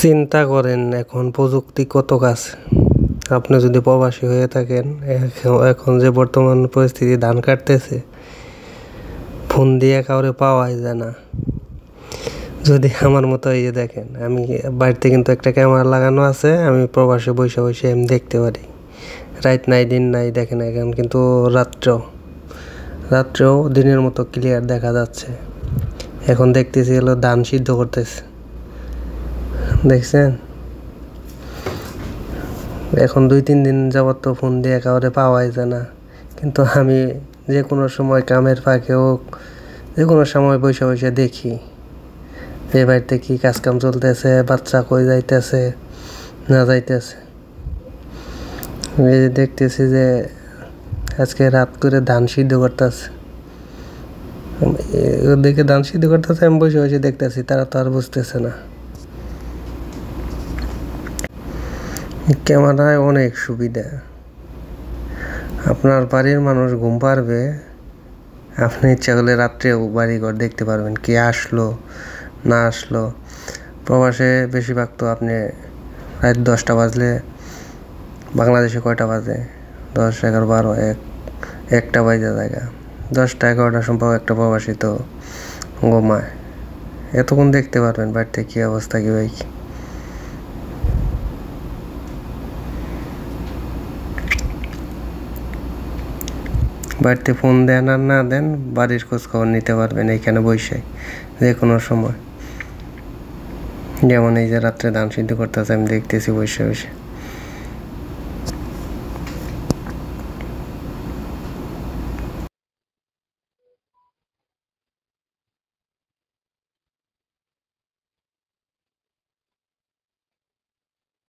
চিন্তা করেন এখন প্রযুক্তি কত কাছে। আপনি যদি প্রবাসী হয়ে থাকেন, এখন যে বর্তমান পরিস্থিতি ধান কাটতেছে, ফোন দিয়ে কাউরে পাওয়াই যায় না। যদি আমার মতো এই যে দেখেন, আমি বাড়িতে কিন্তু একটা ক্যামেরা লাগানো আছে, আমি প্রবাসে বসে বসে আমি দেখতে পারি। রাত নাই দিন নাই, দেখেন এখন কিন্তু রাত্রেও দিনের মতো ক্লিয়ার দেখা যাচ্ছে। এখন দেখতেছি হলো ধান সিদ্ধ করতেছে, দেখছেন। এখন 2-3 দিন যাবত তো ফোন দিয়ে কাউরে পাওয়াই যায় না, কিন্তু আমি যে কোনো সময় কামের ফাঁকে হোক, যে কোনো সময় বসে বসে দেখি যে বাড়িতে কী কাজকাম চলতেছে, বাচ্চা কই যাইতেছে না যাইতেছে। এই যে দেখতেছি যে আজকে রাত করে ধান সিদ্ধ করতেছে, ওদিকে ধান সিদ্ধ করতেছে, আমি বসে বসে দেখতেছি, তারা তো আর বুঝতেছে না। ক্যামেরায় অনেক সুবিধা, আপনার বাড়ির মানুষ ঘুম পারবে, আপনি ইচ্ছা করলে রাত্রেও বাড়িঘর দেখতে পারবেন, কে আসলো না আসলো। প্রবাসে বেশিরভাগ তো আপনি রাত 10টা বাজলে, বাংলাদেশে কয়টা বাজে? 10, 11, 12, 1টা বাজে জায়গা। 10টা 11টার সময় একটা প্রবাসী তো ঘুমায়। এতক্ষণ দেখতে পারবেন বাড়িতে কী অবস্থা, কী হয়। বাড়িতে ফোন দেন আর না দেন, বাড়ির খোঁজ খবর নিতে পারবেন এইখানে বসে যে কোনো সময়। যেমন এই যে রাত্রে ধান সিদ্ধ করতেছে, আমি দেখতেছি বসে বসে।